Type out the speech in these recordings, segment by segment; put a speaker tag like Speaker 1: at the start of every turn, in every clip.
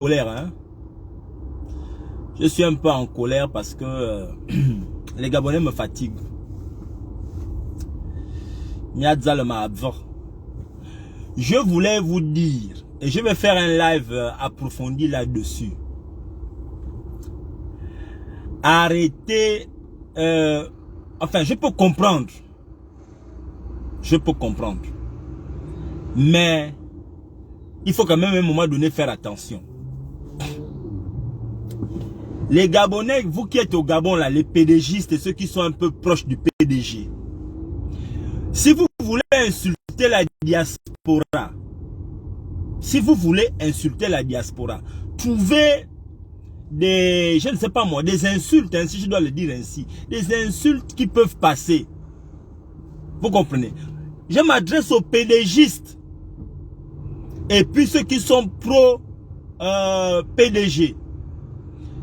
Speaker 1: colère, hein. Je suis un peu en colère parce que les Gabonais me fatiguent. Je voulais vous dire, et je vais faire un live approfondi là-dessus. Arrêtez, enfin je peux comprendre. Je peux comprendre. Mais il faut quand même à un moment donné faire attention. Les Gabonais, vous qui êtes au Gabon là, les PDGistes et ceux qui sont un peu proches du PDG. Si vous voulez insulter la diaspora, trouvez des, je ne sais pas moi, des insultes, hein, si je dois le dire ainsi, des insultes qui peuvent passer. Vous comprenez? Je m'adresse aux PDGistes et puis ceux qui sont pro PDG.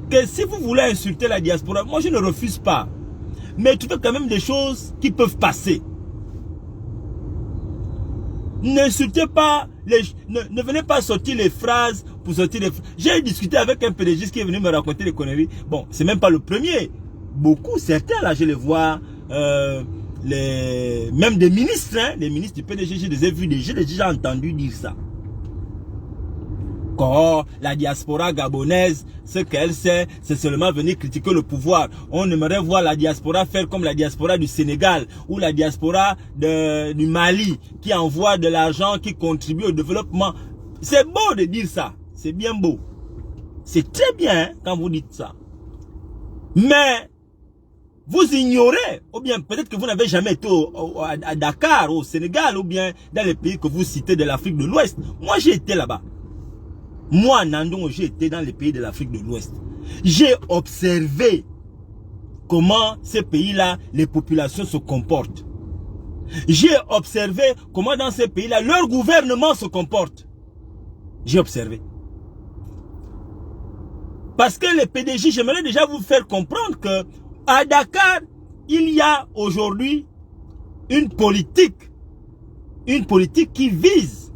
Speaker 1: Que si vous voulez insulter la diaspora, moi je ne refuse pas. Mais trouvez quand même des choses qui peuvent passer. N'insultez pas, ne venez pas sortir les phrases pour sortir les phrases. J'ai discuté avec un PDG qui est venu me raconter des conneries. Bon, c'est même pas le premier. Beaucoup, certains là, je les vois, même des ministres, hein, les ministres du PDG, je les ai vus, j'ai déjà entendu dire ça. Quand la diaspora gabonaise, ce qu'elle sait, c'est seulement venir critiquer le pouvoir. On aimerait voir la diaspora faire comme la diaspora du Sénégal ou la diaspora du Mali qui envoie de l'argent, qui contribue au développement. C'est beau de dire ça, c'est bien beau. C'est très bien hein, quand vous dites ça. Mais vous ignorez, ou bien peut-être que vous n'avez jamais été à Dakar, au Sénégal, ou bien dans les pays que vous citez de l'Afrique de l'Ouest. Moi j'ai été là-bas. Moi, Nandon, j'ai été dans les pays de l'Afrique de l'Ouest. J'ai observé comment ces pays-là, les populations se comportent. J'ai observé comment dans ces pays-là, leur gouvernement se comporte. J'ai observé. Parce que les PDG, j'aimerais déjà vous faire comprendre que à Dakar, il y a aujourd'hui une politique qui vise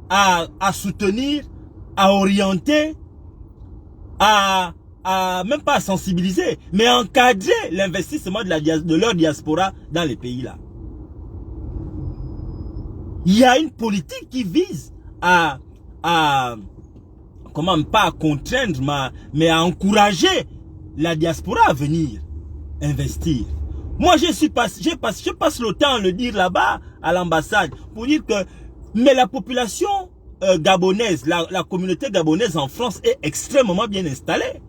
Speaker 1: à soutenir, à orienter, même pas à sensibiliser, mais à encadrer l'investissement de leur diaspora dans les pays là. Il y a une politique qui vise comment pas à contraindre, mais à encourager la diaspora à venir investir. Moi je passe le temps à le dire là-bas à l'ambassade pour dire que, mais la population gabonaise, la communauté gabonaise en France est extrêmement bien installée.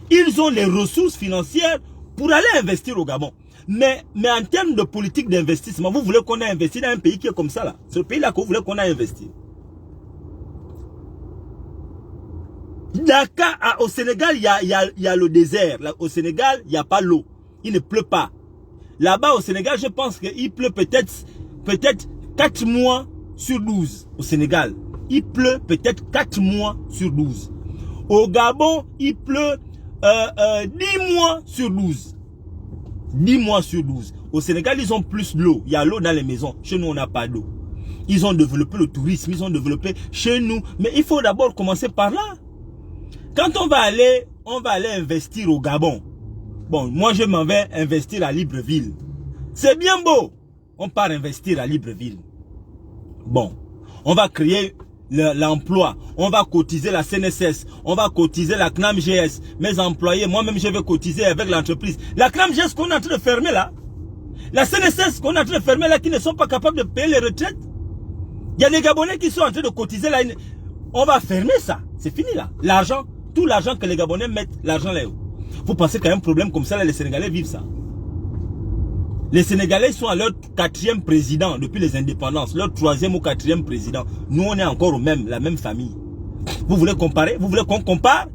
Speaker 1: Ils ont les ressources financières pour aller investir au Gabon. Mais en termes de politique d'investissement, vous voulez qu'on ait investi dans un pays qui est comme ça là. C'est le pays là que vous voulez qu'on ait investi. Dakar, au Sénégal, il y a le désert. Là, au Sénégal, il n'y a pas l'eau. Il ne pleut pas. Là-bas au Sénégal, je pense qu'il pleut peut-être 4 mois sur 12 au Sénégal. Il pleut peut-être 4 mois sur 12. Au Gabon, il pleut 10 mois sur 12. 10 mois sur 12. Au Sénégal, ils ont plus d'eau. Il y a l'eau dans les maisons. Chez nous, on n'a pas d'eau. Ils ont développé le tourisme. Ils ont développé chez nous. Mais il faut d'abord commencer par là. Quand on va aller investir au Gabon. Bon, moi, je m'en vais investir à Libreville. C'est bien beau. On part investir à Libreville. Bon, on va créer l'emploi, on va cotiser la CNSS, on va cotiser la CNAMGS, mes employés, moi-même je vais cotiser avec l'entreprise. La CNAMGS qu'on est en train de fermer là, la CNSS qu'on est en train de fermer là, qui ne sont pas capables de payer les retraites. Il y a des Gabonais qui sont en train de cotiser là, on va fermer ça, c'est fini là. L'argent, tout l'argent que les Gabonais mettent, l'argent là. Vous pensez qu'il y a un problème comme ça là, les Sénégalais vivent ça? Les Sénégalais sont à leur 4e président depuis les indépendances, leur 3e ou 4e président. Nous, on est encore la même famille. Vous voulez comparer? Vous voulez qu'on compare?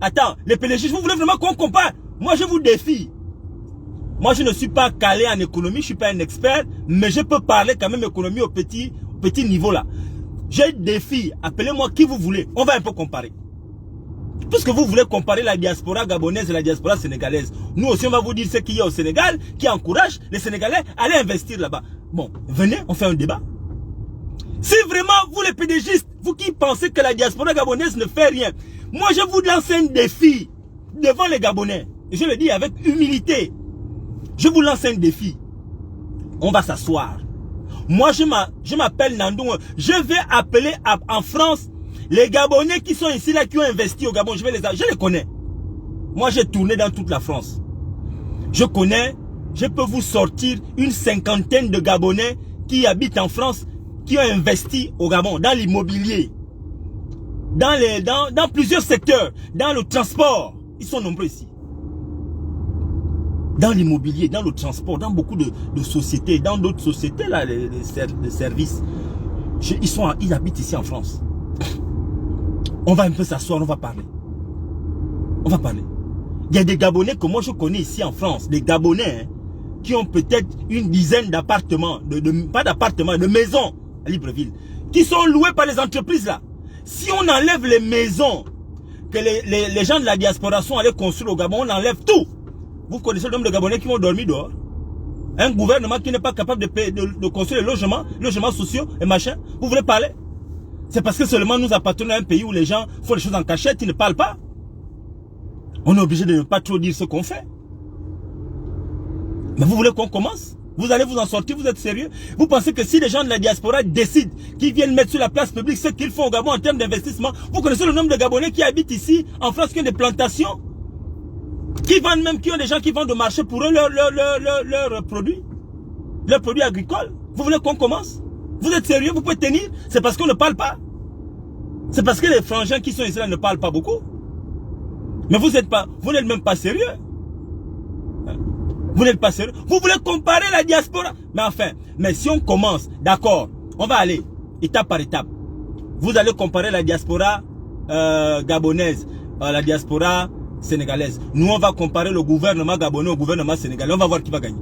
Speaker 1: Attends, les PDG, vous voulez vraiment qu'on compare? Moi, je vous défie. Moi, je ne suis pas calé en économie, je ne suis pas un expert, mais je peux parler quand même économie au petit niveau là. Je défie, appelez-moi qui vous voulez, on va un peu comparer. Puisque vous voulez comparer la diaspora gabonaise et la diaspora sénégalaise, nous aussi on va vous dire ce qu'il y a au Sénégal qui encourage les Sénégalais à aller investir là-bas. Bon, venez, on fait un débat. Si vraiment vous les PDGistes, vous qui pensez que la diaspora gabonaise ne fait rien, Moi, je vous lance un défi devant les Gabonais. Et je le dis avec humilité. Je vous lance un défi. On va s'asseoir. Moi, je m'appelle Nandou. Je vais appeler en France les Gabonais qui sont ici, là, qui ont investi au Gabon. Je les connais. Moi, j'ai tourné dans toute la France. Je connais, je peux vous sortir une cinquantaine de Gabonais qui habitent en France, qui ont investi au Gabon, dans l'immobilier, dans plusieurs secteurs, dans le transport. Ils sont nombreux ici. Dans l'immobilier, dans le transport, dans beaucoup de sociétés, dans d'autres sociétés, là, les services. Ils habitent ici en France. On va un peu s'asseoir, on va parler. On va parler. Il y a des Gabonais que moi je connais ici en France, des Gabonais hein, qui ont peut-être une dizaine d'appartements, pas d'appartements, de maisons à Libreville, qui sont loués par les entreprises là. Si on enlève les maisons que les gens de la diaspora sont allés construire au Gabon, on enlève tout. Vous connaissez le nombre de Gabonais qui vont dormir dehors? Un gouvernement qui n'est pas capable de construire les logements sociaux et machin. Vous voulez parler? C'est parce que seulement nous appartenons à un pays où les gens font les choses en cachette, ils ne parlent pas. On est obligé de ne pas trop dire ce qu'on fait. Mais vous voulez qu'on commence? Vous allez vous en sortir, vous êtes sérieux? Vous pensez que si les gens de la diaspora décident qu'ils viennent mettre sur la place publique ce qu'ils font au Gabon en termes d'investissement, vous connaissez le nombre de Gabonais qui habitent ici en France, qui ont des plantations, qui vendent même, qui ont des gens qui vendent au marché pour eux leurs produits agricoles. Vous voulez qu'on commence? Vous êtes sérieux? Vous pouvez tenir? C'est parce qu'on ne parle pas. C'est parce que les frangins qui sont ici là ne parlent pas beaucoup. Mais vous n'êtes même pas sérieux. Vous n'êtes pas sérieux. Vous voulez comparer la diaspora. Mais enfin, mais si on commence, d'accord, on va aller étape par étape. Vous allez comparer la diaspora gabonaise, la diaspora sénégalaise. Nous, on va comparer le gouvernement gabonais au gouvernement sénégalais. On va voir qui va gagner.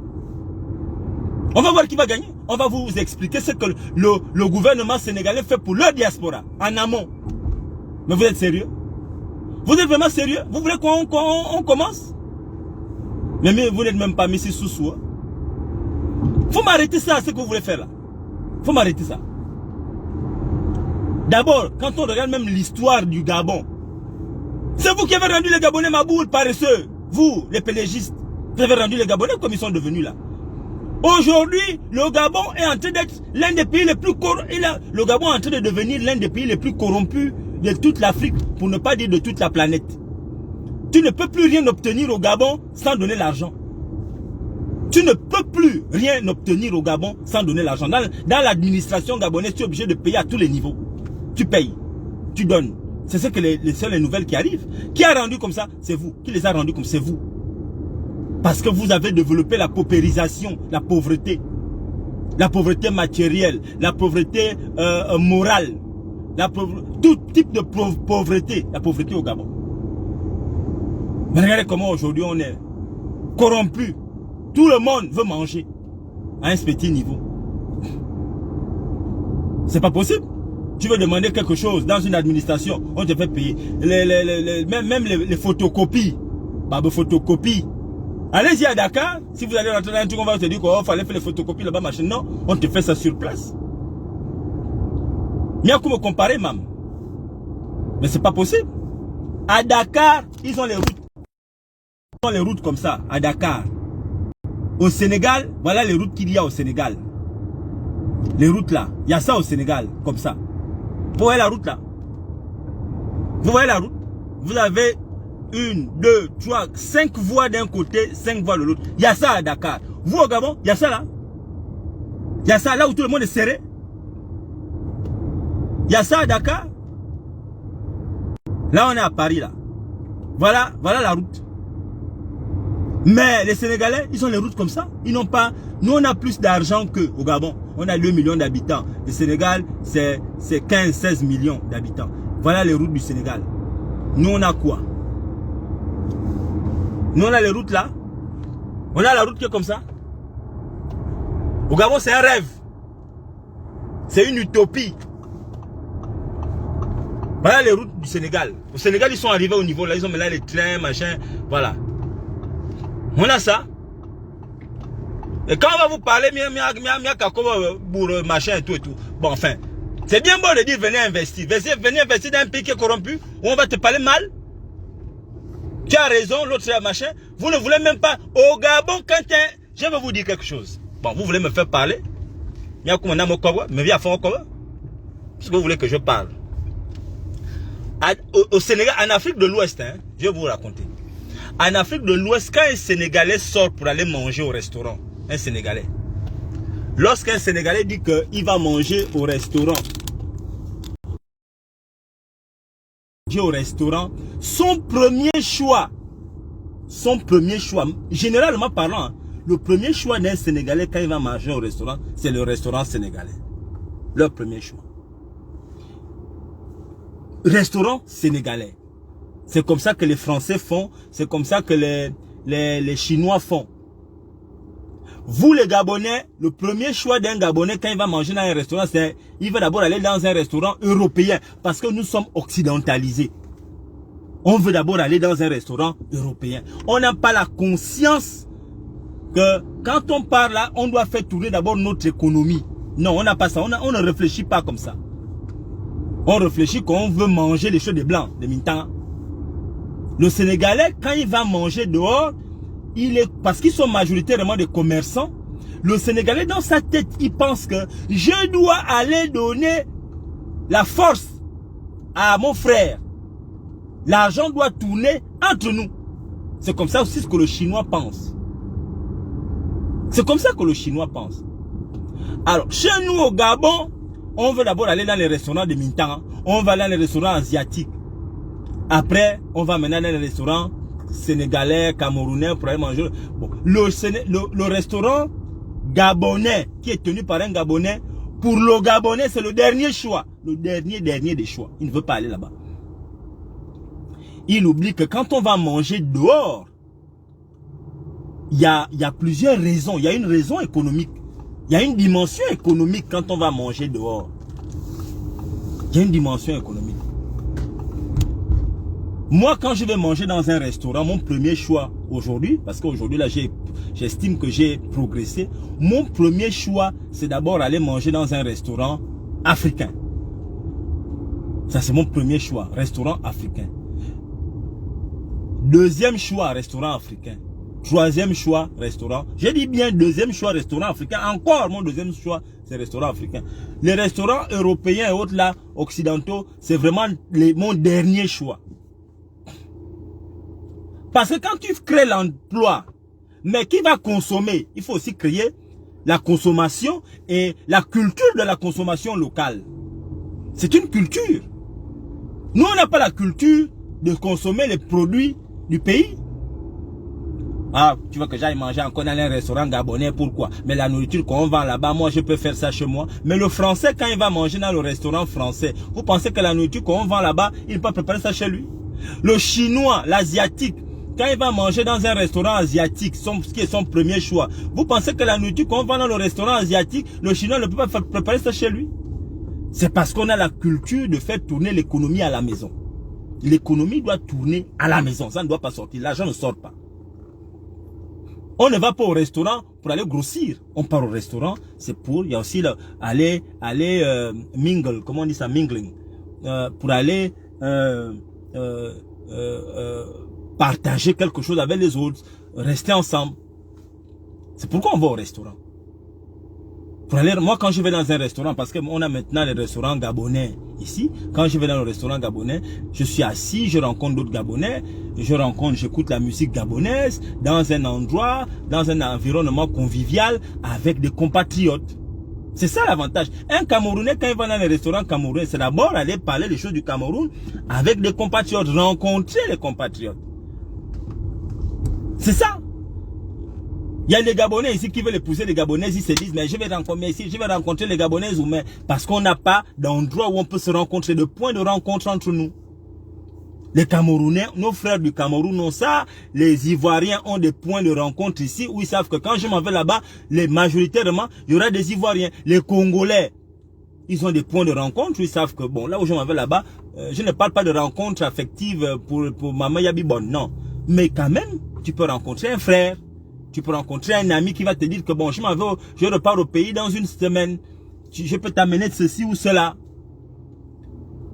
Speaker 1: On va voir qui va gagner. On va vous expliquer ce que le gouvernement sénégalais fait pour leur diaspora, en amont. Mais vous êtes sérieux? Vous êtes vraiment sérieux? Vous voulez qu'on commence? Mais vous n'êtes même pas mis ici sous. Hein? Faut m'arrêter ça, ce que vous voulez faire là. Faut m'arrêter ça. D'abord, quand on regarde même l'histoire du Gabon, c'est vous qui avez rendu les Gabonais maboule, paresseux. Vous, les pélégistes, vous avez rendu les Gabonais comme ils sont devenus là. Aujourd'hui, le Gabon est en train d'être l'un des pays les plus corrompus. Le Gabon est en train de devenir l'un des pays les plus corrompus de toute l'Afrique, pour ne pas dire de toute la planète. Tu ne peux plus rien obtenir au Gabon sans donner l'argent. Tu ne peux plus rien obtenir au Gabon sans donner l'argent. Dans l'administration gabonaise, tu es obligé de payer à tous les niveaux. Tu payes, tu donnes. C'est ce que les nouvelles qui arrivent. Qui a rendu comme ça? C'est vous. Qui les a rendus comme? C'est vous. Parce que vous avez développé la paupérisation, la pauvreté matérielle, la pauvreté morale, tout type de pauvreté, la pauvreté au Gabon. Mais regardez comment aujourd'hui on est corrompu. Tout le monde veut manger à un petit niveau. C'est pas possible. Tu veux demander quelque chose dans une administration, on te fait payer. Même les photocopies. Pas de photocopies. Allez-y à Dakar, si vous allez rentrer dans un truc, on va te dire qu'il fallait faire les photocopies là-bas, machin. Non, on te fait ça sur place. Il y a qu'on me comparer, même. Mais c'est pas possible. À Dakar, ils ont les routes. Ils ont les routes comme ça, à Dakar. Au Sénégal, voilà les routes qu'il y a au Sénégal. Les routes là, il y a ça au Sénégal, comme ça. Vous voyez la route là? Vous voyez la route? Vous avez 1, 2, 3, 5 voies d'un côté, 5 voies de l'autre. Il y a ça à Dakar. Vous au Gabon, il y a ça là. Il y a ça là où tout le monde est serré. Il y a ça à Dakar. Là on est à Paris là. Voilà la route. Mais les Sénégalais, ils ont les routes comme ça. Ils n'ont pas. Nous on a plus d'argent qu'au Gabon. On a 2 millions d'habitants. Le Sénégal, c'est 15-16 millions d'habitants. Voilà les routes du Sénégal. Nous on a quoi? Nous on a les routes là. On a la route qui est comme ça. Au Gabon c'est un rêve. C'est une utopie. Voilà les routes du Sénégal. Au Sénégal ils sont arrivés au niveau là. Ils ont mis là les trains, machin. Voilà. On a ça. Et quand on va vous parler, machin et tout et tout. Bon, enfin, C'est bien beau de dire venez investir. Venez investir dans un pays qui est corrompu, où on va te parler mal. Tu as raison, l'autre c'est machin. Vous ne voulez même pas. Au Gabon, je vais vous dire quelque chose. Bon, vous voulez me faire parler. Mais viens faire quoi? Parce que vous voulez que je parle. Au Sénégal, en Afrique de l'Ouest, hein, je vais vous raconter. En Afrique de l'Ouest, quand un Sénégalais sort pour aller manger au restaurant, un Sénégalais, lorsqu'un Sénégalais dit qu'il va manger au restaurant, son premier choix, généralement parlant, hein, le premier choix d'un Sénégalais quand il va manger au restaurant, c'est le restaurant sénégalais. Leur premier choix. Restaurant sénégalais. C'est comme ça que les Français font, c'est comme ça que les Chinois font. Vous les Gabonais, le premier choix d'un Gabonais quand il va manger dans un restaurant, c'est il va d'abord aller dans un restaurant européen parce que nous sommes occidentalisés. On veut d'abord aller dans un restaurant européen. On n'a pas la conscience que quand on part là, on doit faire tourner d'abord notre économie. Non, on n'a pas ça, on ne réfléchit pas comme ça. On réfléchit qu'on veut manger les choses de blancs, de Mintang. Le Sénégalais, quand il va manger dehors, parce qu'ils sont majoritairement des commerçants, le Sénégalais dans sa tête, il pense que je dois aller donner la force à mon frère. L'argent doit tourner entre nous. C'est comme ça aussi ce que le Chinois pense. C'est comme ça que le Chinois pense. Alors, chez nous au Gabon, on veut d'abord aller dans les restaurants de Mintang. On va aller dans les restaurants asiatiques. Après, on va maintenant dans les restaurants sénégalais, camerounais pour aller manger. Bon, le restaurant gabonais qui est tenu par un Gabonais, pour le Gabonais, c'est le dernier choix. Le dernier des choix. Il ne veut pas aller là-bas. Il oublie que quand on va manger dehors, il y a plusieurs raisons. Il y a une raison économique. Il y a une dimension économique quand on va manger dehors. Il y a une dimension économique. Moi, quand je vais manger dans un restaurant, mon premier choix aujourd'hui, parce qu'aujourd'hui, là, j'estime que j'ai progressé, mon premier choix, c'est d'abord aller manger dans un restaurant africain. Ça, c'est mon premier choix, restaurant africain. Deuxième choix, restaurant africain. Troisième choix, restaurant. J'ai dit bien deuxième choix, restaurant africain. Encore mon deuxième choix, c'est restaurant africain. Les restaurants européens et autres là, occidentaux, c'est vraiment mon dernier choix. Parce que quand tu crées l'emploi, mais qui va consommer, il faut aussi créer la consommation et la culture de la consommation locale. C'est une culture. Nous, on n'a pas la culture de consommer les produits du pays. Ah, tu veux que j'aille manger encore dans un restaurant gabonais, pourquoi? Mais la nourriture qu'on vend là-bas, moi je peux faire ça chez moi. Mais le Français, quand il va manger dans le restaurant français, vous pensez que la nourriture qu'on vend là-bas, il peut préparer ça chez lui? Le Chinois, l'Asiatique, quand il va manger dans un restaurant asiatique, ce qui est son premier choix, vous pensez que la nourriture qu'on vend dans le restaurant asiatique, le Chinois ne peut pas préparer ça chez lui? C'est parce qu'on a la culture de faire tourner l'économie à la maison. L'économie doit tourner à la maison, ça ne doit pas sortir, l'argent ne sort pas. On ne va pas au restaurant pour aller grossir. On part au restaurant, c'est pour, il y a aussi aller mingle, comment on dit ça, mingling, pour aller partager quelque chose avec les autres, rester ensemble. C'est pourquoi on va au restaurant. Pour aller, moi quand je vais dans un restaurant, parce qu'on a maintenant les restaurants gabonais ici, quand je vais dans le restaurant gabonais, je suis assis, je rencontre d'autres Gabonais, j'écoute la musique gabonaise, dans un endroit, dans un environnement convivial, avec des compatriotes. C'est ça l'avantage. Un Camerounais, quand il va dans les restaurants camerounais, c'est d'abord aller parler des choses du Cameroun avec des compatriotes, rencontrer les compatriotes. C'est ça. Il y a des Gabonais ici qui veulent épouser les Gabonaises, ils se disent, mais je vais rencontrer les Gabonaises ou mais parce qu'on n'a pas d'endroit où on peut se rencontrer, de point de rencontre entre nous. Les Camerounais, nos frères du Cameroun ont ça, les Ivoiriens ont des points de rencontre ici où ils savent que quand je m'en vais là-bas, majoritairement, il y aura des Ivoiriens. Les Congolais, ils ont des points de rencontre où ils savent que bon, là où je m'en vais là-bas, je ne parle pas de rencontre affective pour Maman Yabibon, non. Mais quand même, tu peux rencontrer un frère. Tu peux rencontrer un ami qui va te dire que bon, je repars au pays dans une semaine. Je peux t'amener de ceci ou cela.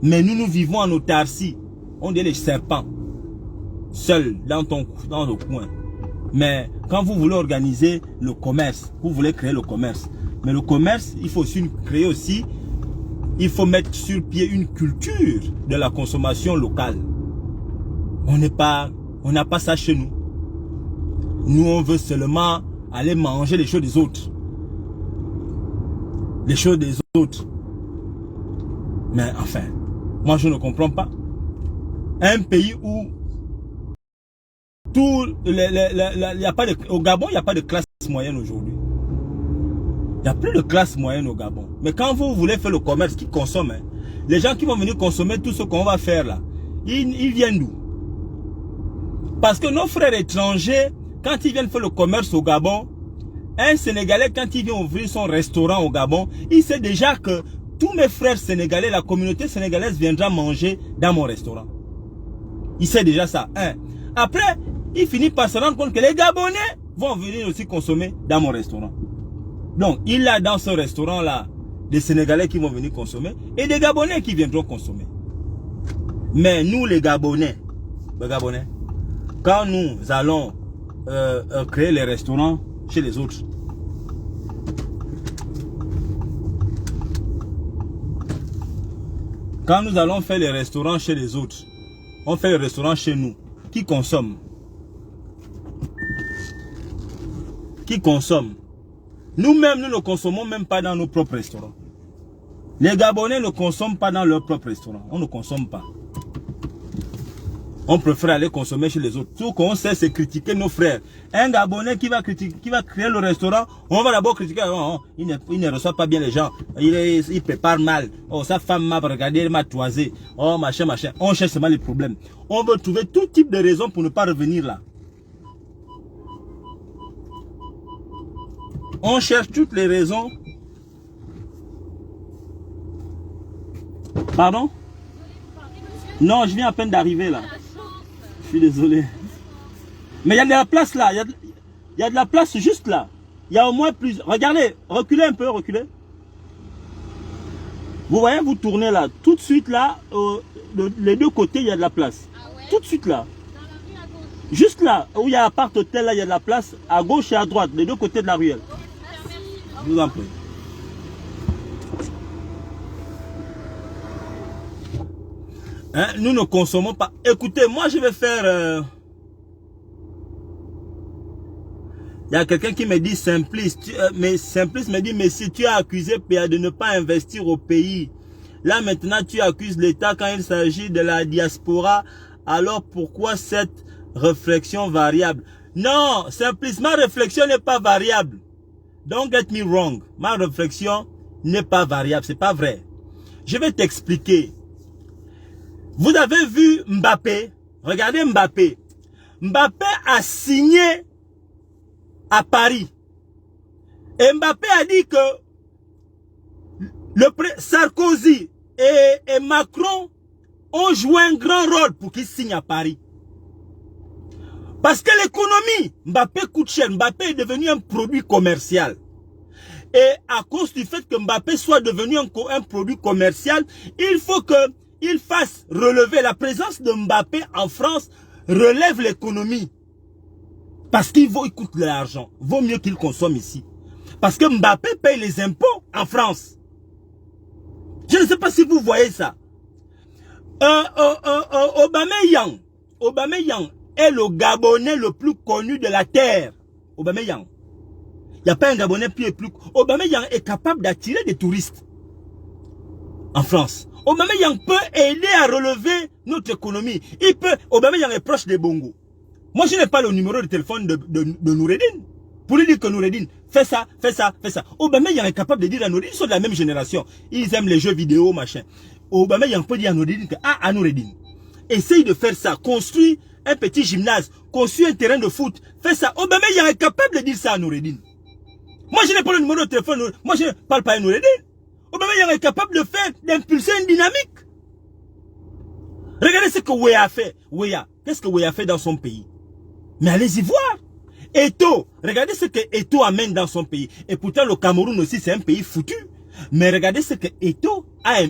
Speaker 1: Mais nous, nous vivons en autarcie. On dit les serpents. Seuls dans le coin. Mais quand vous voulez organiser le commerce, vous voulez créer le commerce. Mais le commerce, il faut aussi créer aussi, il faut mettre sur pied une culture de la consommation locale. On n'a pas ça chez nous. Nous, on veut seulement aller manger les choses des autres. Les choses des autres. Mais enfin, moi je ne comprends pas. Un pays où au Gabon, il n'y a pas de classe moyenne aujourd'hui. Il n'y a plus de classe moyenne au Gabon. Mais quand vous voulez faire le commerce qui consomme, hein, les gens qui vont venir consommer tout ce qu'on va faire là, ils viennent d'où? Parce que nos frères étrangers, quand ils viennent faire le commerce au Gabon, un Sénégalais, quand il vient ouvrir son restaurant au Gabon, il sait déjà que tous mes frères sénégalais, la communauté sénégalaise viendra manger dans mon restaurant. Il sait déjà ça. Hein. Après, il finit par se rendre compte que les Gabonais vont venir aussi consommer dans mon restaurant. Donc, il a dans ce restaurant-là des Sénégalais qui vont venir consommer et des Gabonais qui viendront consommer. Mais nous, les Gabonais, quand nous allons créer les restaurants chez les autres, quand nous allons faire les restaurants chez les autres, on fait le restaurant chez nous. Qui consomme? Qui consomme? Nous-mêmes, nous ne consommons même pas dans nos propres restaurants. Les Gabonais ne consomment pas dans leur propre restaurant. On ne consomme pas. On préfère aller consommer chez les autres. Tout qu'on sait, c'est critiquer nos frères. Un Gabonais qui va créer le restaurant, on va d'abord critiquer. Oh, il ne reçoit pas bien les gens. Il prépare mal. Oh, sa femme m'a regardé, elle m'a toisé. Oh, machin, machin. On cherche seulement les problèmes. On veut trouver tout type de raisons pour ne pas revenir là. On cherche toutes les raisons. Pardon? Non, je viens à peine d'arriver là. Je suis désolé. Mais il y a de la place là. Il y a de la place juste là. Il y a au moins plus. Regardez, reculez un peu, reculez. Vous voyez, vous tournez là. Tout de suite là, les deux côtés, il y a de la place. Ah ouais? Tout de suite là. Dans la rue à gauche. Juste là, où il y a l'appart hôtel, là, il y a de la place. À gauche et à droite, les deux côtés de la ruelle. Je vous en prie. Hein, nous ne consommons pas. Écoutez, moi je vais faire... Il y a quelqu'un qui me dit Simplice. Mais Simplice me dit, mais si tu as accusé PA de ne pas investir au pays, là maintenant tu accuses l'État quand il s'agit de la diaspora, alors pourquoi cette réflexion variable? Non, Simplice, ma réflexion n'est pas variable. Don't get me wrong. Ma réflexion n'est pas variable, c'est pas vrai. Je vais t'expliquer. Vous avez vu Mbappé? Regardez Mbappé. Mbappé a signé à Paris. Et Mbappé a dit que Sarkozy et Macron ont joué un grand rôle pour qu'il signe à Paris. Parce que l'économie, Mbappé coûte cher. Mbappé est devenu un produit commercial. Et à cause du fait que Mbappé soit devenu un produit commercial, il faut qu'il fasse relever la présence de Mbappé en France, relève l'économie. Parce qu'il coûte de l'argent. Vaut mieux qu'il consomme ici. Parce que Mbappé paye les impôts en France. Je ne sais pas si vous voyez ça. Aubameyang est le Gabonais le plus connu de la terre. Aubameyang. Il n'y a pas un Gabonais plus... Aubameyang est capable d'attirer des touristes en France. Aubameyang peut aider à relever notre économie. Aubameyang est proche des Bongo. Moi, je n'ai pas le numéro de téléphone de Noureddin. Pour lui dire que Noureddin, fais ça, fais ça, fais ça. Aubameyang est capable de dire à Noureddin, ils sont de la même génération. Ils aiment les jeux vidéo, machin. Aubameyang peut dire à Noureddin que, à Noureddin, essaye de faire ça. Construis un petit gymnase. Construis un terrain de foot. Fais ça. Aubameyang est capable de dire ça à Noureddin. Moi, je n'ai pas le numéro de téléphone. Moi, je ne parle pas à Noureddin. Aubameyang est capable de faire, d'impulser une dynamique. Regardez ce que Weah a fait. Weah, qu'est-ce que Weah a fait dans son pays? Mais allez-y voir. Eto'o, regardez ce que Eto'o amène dans son pays. Et pourtant, le Cameroun aussi, c'est un pays foutu. Mais regardez ce que Eto'o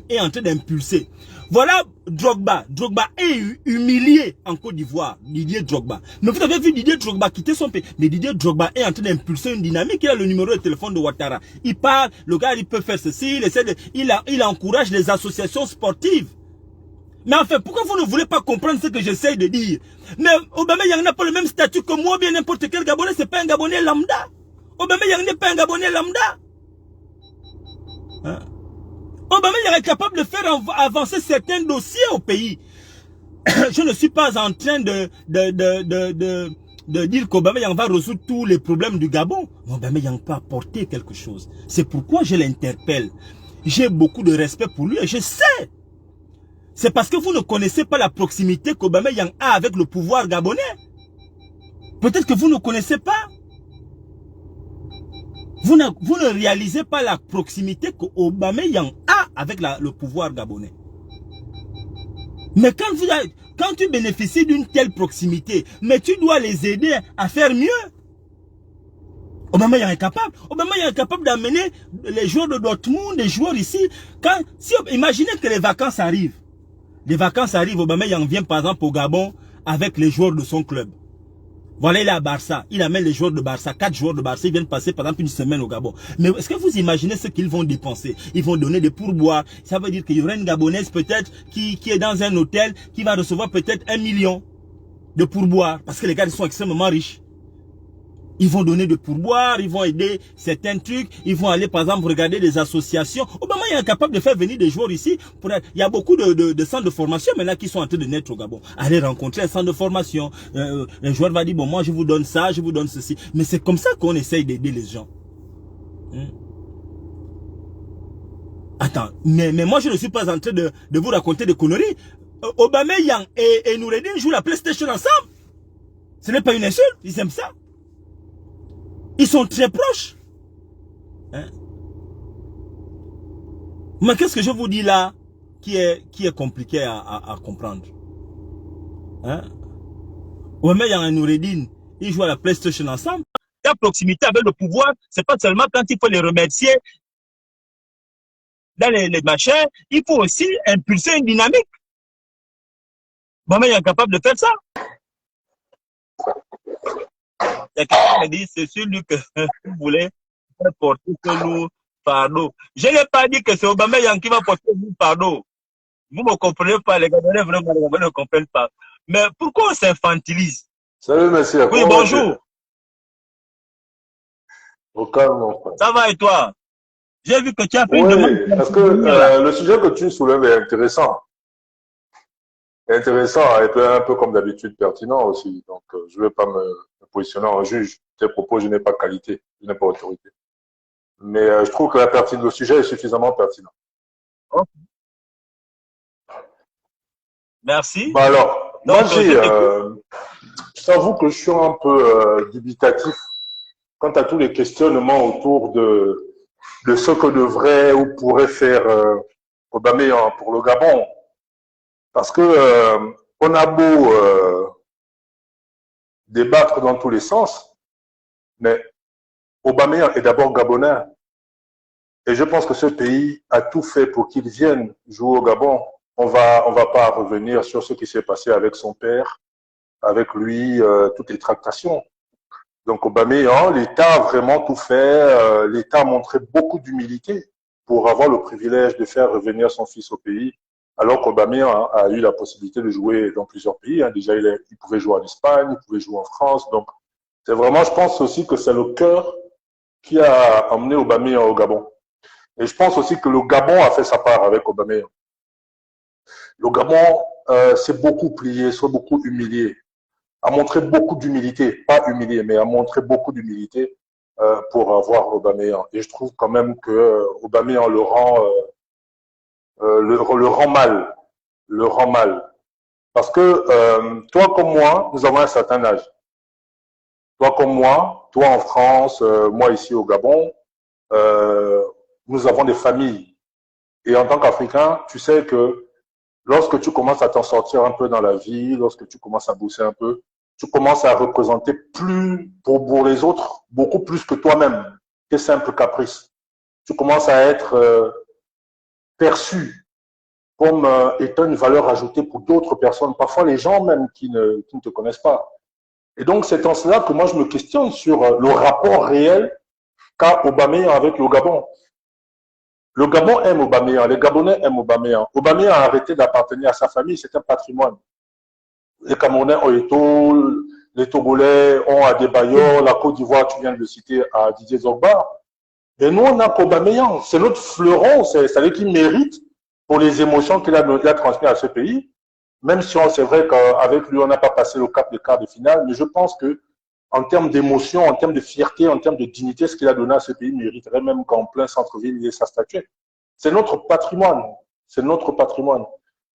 Speaker 1: est en train d'impulser. Voilà Drogba. Drogba est humilié en Côte d'Ivoire. Didier Drogba. Mais vous avez vu Didier Drogba quitter son pays. Mais Didier Drogba est en train d'impulser une dynamique. Il a le numéro de téléphone de Ouattara. Il parle, le gars il peut faire ceci, il encourage les associations sportives. Mais enfin, pourquoi vous ne voulez pas comprendre ce que j'essaye de dire? Mais Aubameyang n'a pas le même statut que moi, bien n'importe quel Gabonais, c'est pas un Gabonais lambda. Aubameyang n'est pas un Gabonais lambda. Hein? Aubameyang est capable de faire avancer certains dossiers au pays. Je ne suis pas en train de dire qu'Aubameyang va résoudre tous les problèmes du Gabon. Mais Aubameyang peut apporter quelque chose. C'est pourquoi je l'interpelle. J'ai beaucoup de respect pour lui et je sais. C'est parce que vous ne connaissez pas la proximité qu'Aubameyang a avec le pouvoir gabonais. Peut-être que vous ne connaissez pas. Vous ne réalisez pas la proximité qu'Aubameyang a avec le pouvoir gabonais. Mais quand tu bénéficies d'une telle proximité, mais tu dois les aider à faire mieux. Aubameyang est capable. Aubameyang est capable d'amener les joueurs de Dortmund, des joueurs ici. Imaginez que les vacances arrivent. Les vacances arrivent, Aubameyang vient par exemple au Gabon avec les joueurs de son club. Voilà, il est à Barça. Il amène les joueurs de Barça. 4 joueurs de Barça. Ils viennent passer par exemple une semaine au Gabon. Mais est-ce que vous imaginez ce qu'ils vont dépenser? Ils vont donner des pourboires. Ça veut dire qu'il y aura une Gabonaise peut-être qui est dans un hôtel qui va recevoir peut-être 1 million de pourboires. Parce que les gars ils sont extrêmement riches. Ils vont donner des pourboires, ils vont aider certains trucs, ils vont aller par exemple regarder des associations. Aubameyang est capable de faire venir des joueurs ici. Il y a beaucoup de centres de formation maintenant qui sont en train de naître au Gabon. Allez rencontrer un centre de formation. Un joueur va dire, bon moi je vous donne ça, je vous donne ceci. Mais c'est comme ça qu'on essaye d'aider les gens. Attends, mais moi je ne suis pas en train de vous raconter des conneries. Aubameyang et Noureddine jouent la PlayStation ensemble. Ce n'est pas une insulte, ils aiment ça. Ils sont très proches. Hein? Mais qu'est-ce que je vous dis là qui est compliqué à comprendre? Hein? Aubameyang et Noureddine, ils jouent à la PlayStation ensemble. La proximité avec le pouvoir, c'est pas seulement quand il faut les remercier dans les machins, il faut aussi impulser une dynamique. Aubameyang est capable de faire ça. Il y a quelqu'un qui dit, c'est celui que vous voulez porter ce lourd fardeau. Je n'ai pas dit que c'est Aubameyang qui va porter ce lourd fardeau. Vous ne me comprenez pas, les Gabonais vraiment ne comprennent pas. Mais pourquoi on s'infantilise?
Speaker 2: Salut, monsieur.
Speaker 1: Oui, bonjour.
Speaker 2: Au calme, mon frère.
Speaker 1: Ça va et toi? J'ai vu que tu as fait une demande.
Speaker 2: Parce que le sujet que tu soulèves est intéressant. Intéressant et un peu comme d'habitude pertinent aussi. Donc, je ne vais pas me positionner en juge. Tes propos, je n'ai pas qualité, je n'ai pas autorité. Mais je trouve que le sujet est suffisamment pertinent.
Speaker 1: Okay. Merci.
Speaker 2: Bah alors, donc, moi, je t'avoue que je suis un peu dubitatif quant à tous les questionnements autour de ce que devrait ou pourrait faire Aubameyang pour le Gabon. Parce que on a beau débattre dans tous les sens, mais Aubameyang est d'abord gabonais. Et je pense que ce pays a tout fait pour qu'il vienne jouer au Gabon. On va pas revenir sur ce qui s'est passé avec son père, avec lui, toutes les tractations. Donc Aubameyang, l'État a vraiment tout fait. L'État a montré beaucoup d'humilité pour avoir le privilège de faire revenir son fils au pays, alors qu'Aubameyang a eu la possibilité de jouer dans plusieurs pays. Déjà, il pouvait jouer en Espagne, il pouvait jouer en France. Donc, c'est vraiment, je pense aussi que c'est le cœur qui a emmené Aubameyang au Gabon. Et je pense aussi que le Gabon a fait sa part avec Aubameyang. Le Gabon s'est beaucoup plié, s'est beaucoup humilié, a montré beaucoup d'humilité, pas humilié, mais a montré beaucoup d'humilité pour avoir Aubameyang. Et je trouve quand même que Aubameyang le rend mal, parce que toi comme moi, nous avons un certain âge. Toi comme moi, toi en France, moi ici au Gabon, nous avons des familles. Et en tant qu'Africain, tu sais que lorsque tu commences à t'en sortir un peu dans la vie, lorsque tu commences à bosser un peu, tu commences à représenter plus pour les autres, beaucoup plus que toi-même, tes simples caprices. Tu commences à être perçu comme étant une valeur ajoutée pour d'autres personnes, parfois les gens même qui ne te connaissent pas. Et donc, c'est en cela que moi, je me questionne sur le rapport réel qu'a Aubameyang avec le Gabon. Le Gabon aime Aubameyang, les Gabonais aiment Aubameyang. Aubameyang a arrêté d'appartenir à sa famille, c'est un patrimoine. Les Camerounais ont Eto'o, les Togolais ont Adebayor, la Côte d'Ivoire, tu viens de le citer, à Didier Drogba. Et nous, on a qu'Aubameyang. C'est notre fleuron, c'est lui qui mérite pour les émotions qu'il a transmises à ce pays. Même si c'est vrai qu'avec lui, on n'a pas passé le cap des quarts de finale, mais je pense que en termes d'émotion, en termes de fierté, en termes de dignité, ce qu'il a donné à ce pays mériterait même qu'en plein centre-ville, il ait sa statuette. C'est notre patrimoine. C'est notre patrimoine.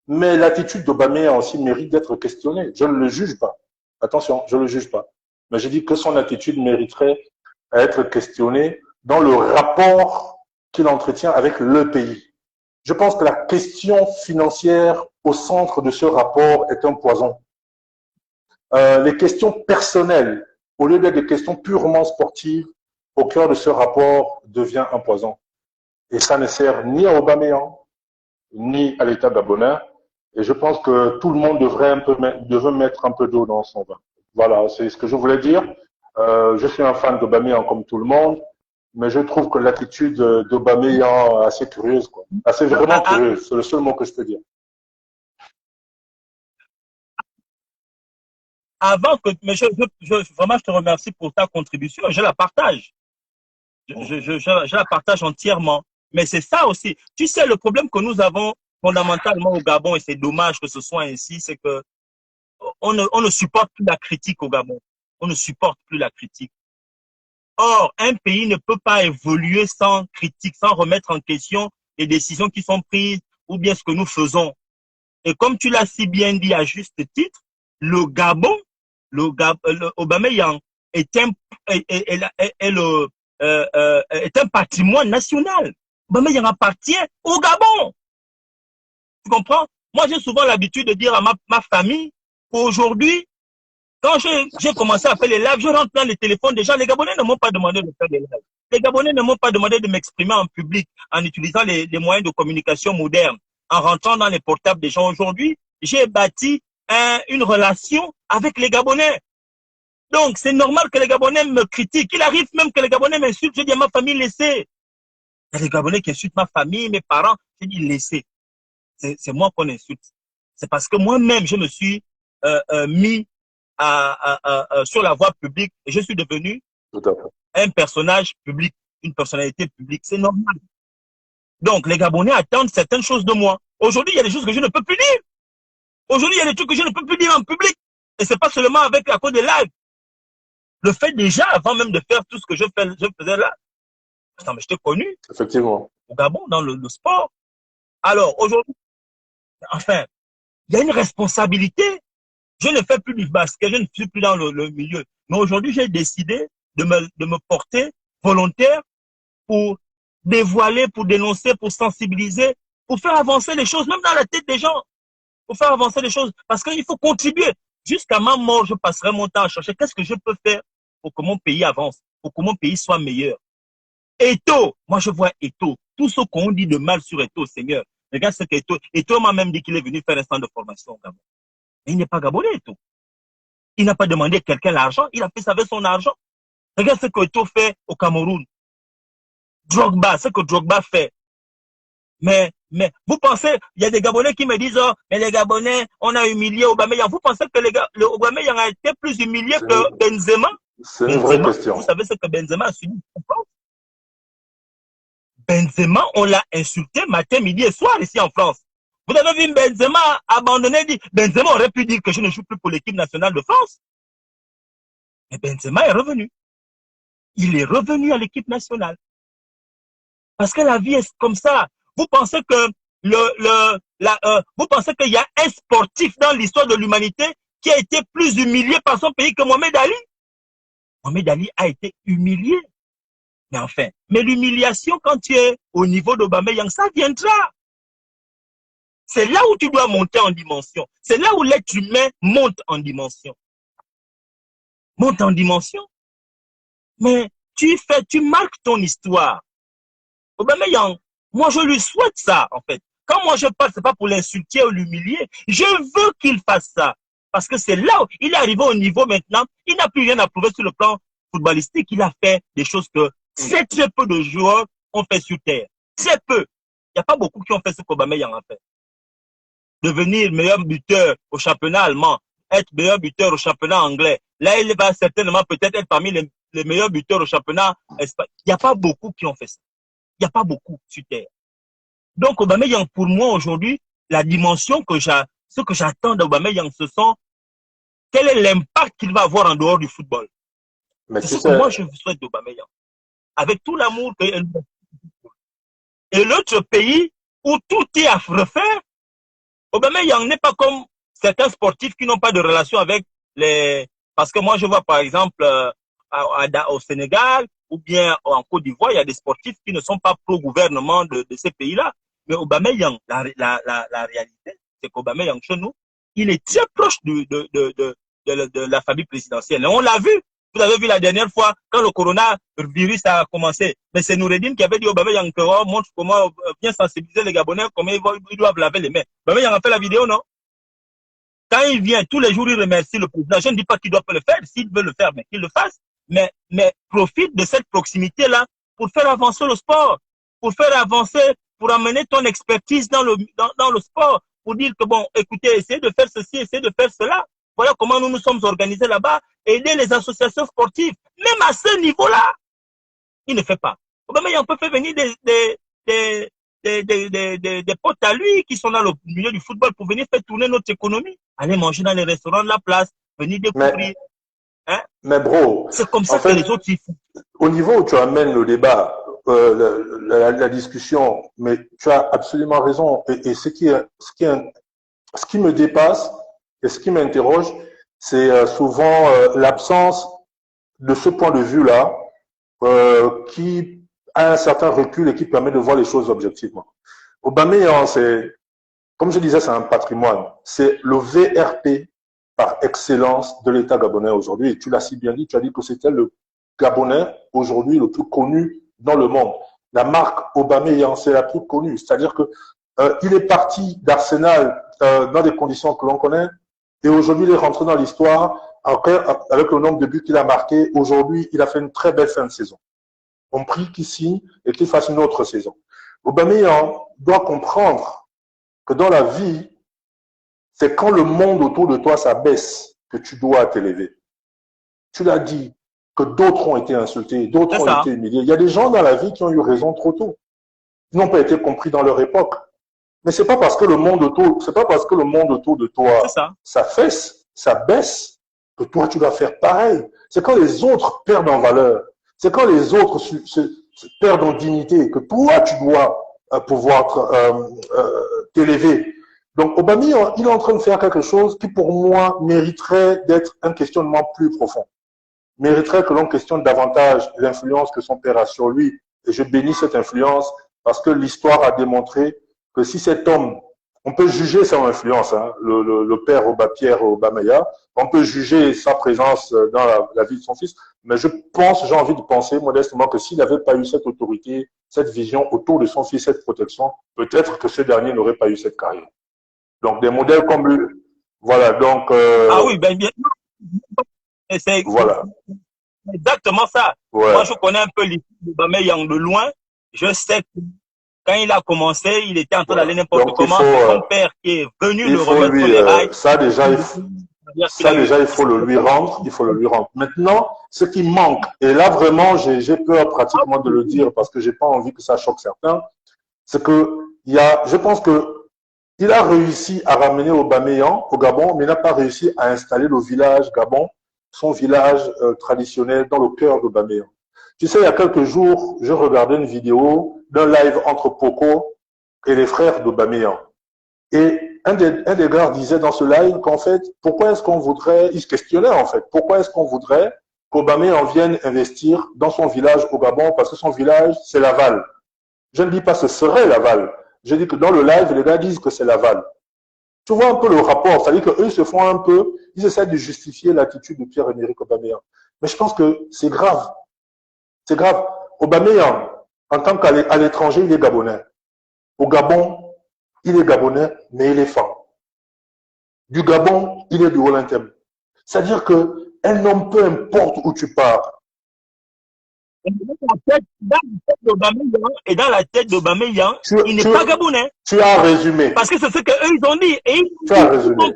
Speaker 2: Mais l'attitude d'Aubameyang aussi mérite d'être questionnée. Je ne le juge pas. Attention, je ne le juge pas. Mais je dis que son attitude mériterait à être questionnée dans le rapport qu'il entretient avec le pays. Je pense que la question financière au centre de ce rapport est un poison. Les questions personnelles, au lieu d'être des questions purement sportives, au cœur de ce rapport devient un poison. Et ça ne sert ni à Aubameyang, ni à l'État gabonais. Et je pense que tout le monde devrait mettre un peu d'eau dans son vin. Voilà, c'est ce que je voulais dire. Je suis un fan d'Aubameyang comme tout le monde, mais je trouve que l'attitude d'Aubameyang est assez curieuse, quoi. Assez vraiment curieuse, c'est le seul mot que je peux dire.
Speaker 1: Avant que, mais vraiment, je te remercie pour ta contribution. Je la partage. Je la partage entièrement. Mais c'est ça aussi. Tu sais, le problème que nous avons fondamentalement au Gabon, et c'est dommage que ce soit ainsi, c'est que on ne supporte plus la critique au Gabon. On ne supporte plus la critique. Or, un pays ne peut pas évoluer sans critique, sans remettre en question les décisions qui sont prises ou bien ce que nous faisons. Et comme tu l'as si bien dit à juste titre, le Gabon, le Aubameyang est un patrimoine national. Aubameyang appartient au Gabon. Tu comprends? Moi, j'ai souvent l'habitude de dire à ma famille qu'aujourd'hui, quand j'ai commencé à faire les lives, je rentre dans les téléphones des gens. Les Gabonais ne m'ont pas demandé de faire des lives. Les Gabonais ne m'ont pas demandé de m'exprimer en public en utilisant les moyens de communication modernes, en rentrant dans les portables des gens. Aujourd'hui, j'ai bâti une relation avec les Gabonais. Donc, c'est normal que les Gabonais me critiquent. Il arrive même que les Gabonais m'insultent. Je dis à ma famille, laissez. Il y a les Gabonais qui insultent ma famille, mes parents. Je dis, laissez. C'est moi qu'on insulte. C'est parce que moi-même, je me suis mis sur la voie publique et je suis devenu un personnage public, une personnalité publique. C'est normal. Donc, les Gabonais attendent certaines choses de moi. Aujourd'hui, il y a des choses que je ne peux plus dire. Aujourd'hui, il y a des trucs que je ne peux plus dire en public. Et c'est pas seulement avec la cause des lives. Le fait déjà, avant même de faire tout ce que je faisais là. Attends, mais je t'ai connu.
Speaker 2: Effectivement.
Speaker 1: Au Gabon, dans le sport. Alors, aujourd'hui, enfin, il y a une responsabilité. Je ne fais plus du basket, je ne suis plus dans le milieu. Mais aujourd'hui, j'ai décidé de me porter volontaire pour dévoiler, pour dénoncer, pour sensibiliser, pour faire avancer les choses, même dans la tête des gens. Pour faire avancer les choses. Parce qu'il faut contribuer. Jusqu'à ma mort, je passerai mon temps à chercher qu'est-ce que je peux faire pour que mon pays avance, pour que mon pays soit meilleur. Eto'o, moi je vois Eto'o. Tout ce qu'on dit de mal sur Eto'o, Seigneur. Regarde ce qu'Eto'o. Eto'o m'a même dit qu'il est venu faire un centre de formation au Gabon. Mais il n'est pas gabonais, Eto'o. Il n'a pas demandé à quelqu'un l'argent, il a fait ça avec son argent. Regarde ce que Eto'o fait au Cameroun. Drogba, ce que Drogba fait. Mais vous pensez, il y a des Gabonais qui me disent, oh, mais les Gabonais, on a humilié Aubameyang. Vous pensez que le Aubameyang a été plus humilié que Benzema?
Speaker 2: C'est une vraie question.
Speaker 1: Vous savez ce que Benzema a subi? Benzema, on l'a insulté matin, midi et soir ici en France. Vous avez vu Benzema abandonner, dit, Benzema aurait pu dire que je ne joue plus pour l'équipe nationale de France. Mais Benzema est revenu. Il est revenu à l'équipe nationale. Parce que la vie est comme ça. Vous pensez que vous pensez qu'il y a un sportif dans l'histoire de l'humanité qui a été plus humilié par son pays que Mohamed Ali? Mohamed Ali a été humilié. Mais enfin, mais l'humiliation quand tu es au niveau d'Aubameyang, ça viendra. C'est là où tu dois monter en dimension. C'est là où l'être humain monte en dimension. Monte en dimension. Mais tu marques ton histoire. Aubameyang, moi je lui souhaite ça en fait. Quand moi je parle, c'est pas pour l'insulter ou l'humilier. Je veux qu'il fasse ça. Parce que c'est là où il est arrivé au niveau maintenant. Il n'a plus rien à prouver sur le plan footballistique. Il a fait des choses que très peu de joueurs ont fait sur terre. Très peu. Il n'y a pas beaucoup qui ont fait ce qu'Aubameyang a fait. Devenir meilleur buteur au championnat allemand, être meilleur buteur au championnat anglais. Là, il va certainement peut-être être parmi les meilleurs buteurs au championnat espagnol. Il n'y a pas beaucoup qui ont fait ça. Il n'y a pas beaucoup sur terre. Donc, Aubameyang, pour moi, aujourd'hui, la dimension ce que j'attends d'Aubameyang, ce sont quel est l'impact qu'il va avoir en dehors du football. C'est ce que moi, je souhaite d'Aubameyang. Avec tout l'amour que... Et l'autre pays où tout est à refaire, Aubameyang n'est pas comme certains sportifs qui n'ont pas de relation avec les... Parce que moi, je vois par exemple au Sénégal ou bien en Côte d'Ivoire, il y a des sportifs qui ne sont pas pro-gouvernement de ces pays-là. Mais Aubameyang, la réalité, c'est qu'Aubameyang, chez nous, il est très proche de la famille présidentielle. Et on l'a vu. Vous avez vu la dernière fois, quand le coronavirus a commencé, mais c'est Noureddin qui avait dit Aubameyang que montre comment bien sensibiliser les Gabonais, comment ils doivent laver les mains. Aubameyang a fait la vidéo, non? Quand il vient, tous les jours, il remercie le président. Je ne dis pas qu'il doit pas le faire. S'il veut le faire, mais qu'il le fasse. Mais profite de cette proximité-là pour faire avancer le sport, pour faire avancer, pour amener ton expertise dans le sport, pour dire que bon, écoutez, essayez de faire ceci, essayez de faire cela. Voilà comment nous nous sommes organisés là-bas, aider les associations sportives. Même à ce niveau-là, il ne fait pas. Aubameyang peut faire venir des potes à lui qui sont dans le milieu du football pour venir faire tourner notre économie. Aller manger dans les restaurants de la place, venir découvrir.
Speaker 2: Mais bro,
Speaker 1: c'est comme ça que les autres y font.
Speaker 2: Au niveau où tu amènes le débat, la discussion, mais tu as absolument raison. Et ce qui me dépasse et ce qui m'interroge, c'est souvent l'absence de ce point de vue-là qui a un certain recul et qui permet de voir les choses objectivement. Aubameyang, comme je disais, c'est un patrimoine. C'est le VRP par excellence de l'État gabonais aujourd'hui. Et tu l'as si bien dit, tu as dit que c'était le Gabonais aujourd'hui le plus connu dans le monde. La marque Aubameyang, c'est la plus connue. C'est-à-dire que il est parti d'Arsenal dans des conditions que l'on connaît et aujourd'hui il est rentré dans l'histoire avec le nombre de buts qu'il a marqué. Aujourd'hui, il a fait une très belle fin de saison. On prie qu'il signe et qu'il fasse une autre saison. Aubameyang doit comprendre que dans la vie, c'est quand le monde autour de toi s'abaisse que tu dois t'élever. Tu l'as dit, que d'autres ont été insultés, d'autres ont été humiliés. Il y a des gens dans la vie qui ont eu raison trop tôt. Ils n'ont pas été compris dans leur époque. Mais c'est pas parce que le monde autour de toi s'affaisse, s'abaisse, que toi tu dois faire pareil. C'est quand les autres perdent en valeur, c'est quand les autres se perdent en dignité, que toi tu dois pouvoir t'élever. Donc Aubameyang, il est en train de faire quelque chose qui pour moi mériterait d'être un questionnement plus profond. Mériterait que l'on questionne davantage l'influence que son père a sur lui. Et je bénis cette influence parce que l'histoire a démontré que si cet homme, on peut juger son influence, hein, le père Pierre Aubameyang, on peut juger sa présence dans la vie de son fils, mais j'ai envie de penser modestement que s'il n'avait pas eu cette autorité, cette vision autour de son fils, cette protection, peut-être que ce dernier n'aurait pas eu cette carrière. Donc des modèles comme lui, voilà, donc...
Speaker 1: Ah oui, ben bien. C'est
Speaker 2: voilà.
Speaker 1: Exactement ça. Ouais. Moi, je connais un peu l'histoire d'Aubameyang de loin. Je sais que quand il a commencé, il était en train d'aller n'importe comment. C'est son père qui est venu le remettre sur les rails.
Speaker 2: Ça déjà, il faut le lui rendre. Maintenant, ce qui manque, et là vraiment, j'ai peur pratiquement de le dire parce que j'ai pas envie que ça choque certains, c'est que je pense que il a réussi à ramener Aubameyang au Gabon, mais il n'a pas réussi à installer le village Gabon, son village traditionnel dans le cœur d'Aubameyang. Tu sais, il y a quelques jours, je regardais une vidéo d'un live entre Poco et les frères d'Aubameyang. Et un des gars disait dans ce live qu'en fait, pourquoi est-ce qu'on voudrait, il se questionnait en fait, pourquoi est-ce qu'on voudrait qu'Aubameyang vienne investir dans son village au Gabon, parce que son village, c'est Laval. Je ne dis pas ce serait Laval. Je dis que dans le live, les gars disent que c'est Laval. Tu vois un peu le rapport, c'est-à-dire qu'eux se font un peu, ils essaient de justifier l'attitude de Pierre-Emerick Aubameyang. Mais je pense que c'est grave. C'est grave. Aubameyang, en tant qu'à l'étranger, il est gabonais. Au Gabon, il est gabonais, mais il est fan. Du Gabon, il est du Olympique. C'est-à-dire que un homme, peu importe où tu pars.
Speaker 1: Et dans la tête d'Aubameyang, il n'est pas gabonais.
Speaker 2: Tu as résumé.
Speaker 1: Parce que c'est ce qu'eux, ils ont dit. Et
Speaker 2: tu as résumé.